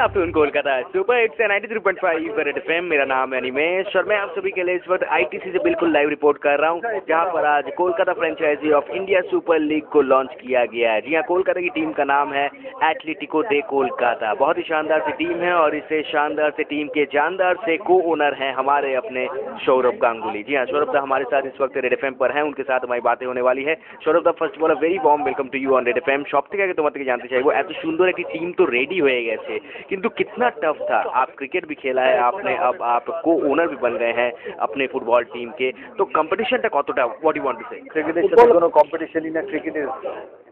Afternoon Kolkata super hits 93.5 red FM. मेरा नाम है अनिमेश और मैं आप सभी के लिए इस वक्त आईटीसी से बिल्कुल लाइव रिपोर्ट कर रहा हूं, जहां पर आज Kolkata franchise of India Super League को लॉन्च किया गया है। जी हां, कोलकाता की टीम का नाम है एथलेटिको दे कोलकाता। बहुत ही शानदार सी टीम है और इसे शानदार से टीम के जानदार से को ओनर हैं हमारे अपने सौरभ गांगुली। जी हाँ, सौरभ दा हमारे साथ इस वक्त रेड एफएम पर हैं, उनके साथ हमारी बातें होने वाली है। Sourav da, first of all very warm welcome to you on Red FM. সব থেকে আগে তোমার থেকে জানতে চাইবো, এত সুন্দর একটি টিম তো রেডি হয়ে গেছে, কিন্তু कितना टफ था। आप क्रिकेट भी खेला है आपने, अब आप को ओनर भी बन गए हैं अपने फुटबॉल टीम के, तो कॉम्पिटिशनটা কতটা? व्हाट यू वांट टू से? ক্রিকেটের সাথে কোনো কম্পিটিশনই না। Cricket is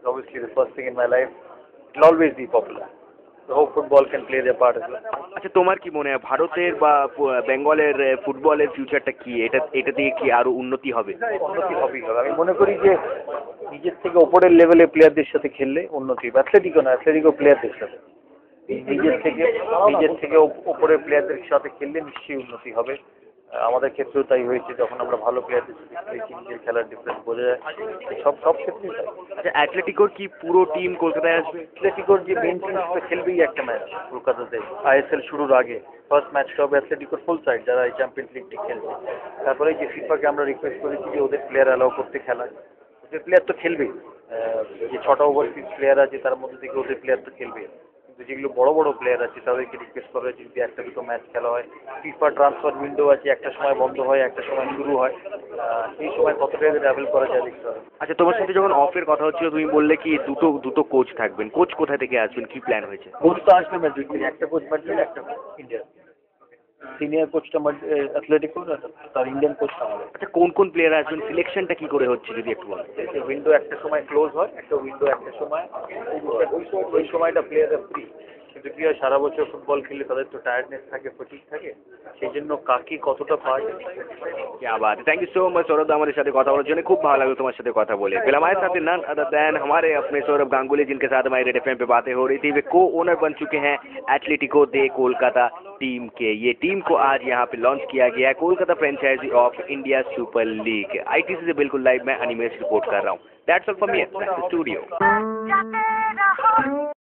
obviously the first thing in my life. It will always be popular. The whole football can play their part as well. আচ্ছা, তোমার কি মনে হয় ভারতের বা বেঙ্গলের ফুটবলের ফিউচারটা কি? এটা দিয়ে কি আরো উন্নতি হবে? উন্নতি হবেই হবে। আমি মনে করি যে নিজের থেকে ওপরের লেভেলে প্লেয়ারদের সাথে খেললে উন্নতি হবে। অ্যাথলেটিকো প্লেয়ারদের সাথে নিজের থেকে ওপরের প্লেয়ারদের সাথে খেললে নিশ্চয়ই উন্নতি হবে। আমাদের ক্ষেত্রেও তাই হয়েছে, যখন আমরা ভালো প্লেয়ারদের সাথে খেলেছি নিজের খেলার ডিফারেন্স বোঝা যায়। সব ক্ষেত্রেই তাই। আচ্ছা, অ্যাথলেটিকোর কি পুরো টিম কলকাতায় আসবে? অ্যাথলেটিকোর যে মেইন টিম খেলবেই একটা ম্যাচ কলকাতাতে আইএসএল শুরুর আগে। ফার্স্ট ম্যাচটা হবে অ্যাথলেটিকোর ফুল সাইড, যারা এই চ্যাম্পিয়ন্স লিগটি খেলছে। তারপরে যে ফিফাকে আমরা রিকোয়েস্ট করেছি যে ওদের প্লেয়ার অ্যালাউ করতে খেলায়। ওদের প্লেয়ার তো খেলবেই, যে 6টা ওভারসিজ প্লেয়ার আছে তার মধ্যে থেকে ওদের প্লেয়ার তো খেলবে। কিন্তু যেগুলো বড় বড় প্লেয়ার আছে তাদেরকে রিকোয়েস্ট করা হয়েছে যদি একটা দুটো ম্যাচ খেলা হয়। ফিফা ট্রান্সফার উইন্ডো আছে, একটা সময় বন্ধ হয় একটা সময় শুরু হয়, সেই সময় কতটা ট্রাভেল করা যায় দেখতে হবে। আচ্ছা, তোমার সাথে যখন অফের কথা হচ্ছিল তুমি বললে কি দুটো কোচ থাকবেন, কোচ কোথা থেকে আসবেন, কি প্ল্যান হয়েছে? কোচ তো আসবে ম্যাড্রিড থেকে, একটা কোচ ম্যাড্রিড একটা ইন্ডিয়া। সিনিয়র কোচটা অ্যাথলেটিকো, তার ইন্ডিয়ান কোচটা আমাদের। আচ্ছা, কোন প্লেয়ার আসবেন, সিলেকশনটা কি করে হচ্ছে যদি একটু বলেন? উইন্ডো একটা সময় ক্লোজ হয়, একটা উইন্ডো একটা সময়, ওই সময়টা প্লেয়াররা ফ্রি। কিন্তু কি হয়, সারা বছর ফুটবল খেলে তাদের তো টায়ার্ডনেস থাকে, ফটিগ থাকে, সেই জন্য কাকে কতটা পাওয়া যায়। क्या बात है, thank you so much Saurabh हमारे साथ কথা বলার জন্য। খুব ভালো লাগলো তোমার সাথে কথা বলে। फिर हमारे साथ नन अदर देन हमारे अपने सौरभ गांगुली, जिनके साथ हमारी रेड एफएम पे बातें हो रही थी। वे को ओनर बन चुके हैं एथलेटिको दे कोलकाता टीम के। ये टीम को आज यहाँ पे लॉन्च किया गया है, Kolkata franchise of India Super League. ITC से बिल्कुल लाइव मैं अनिमेश रिपोर्ट कर रहा हूँ। That's all from me at the studio.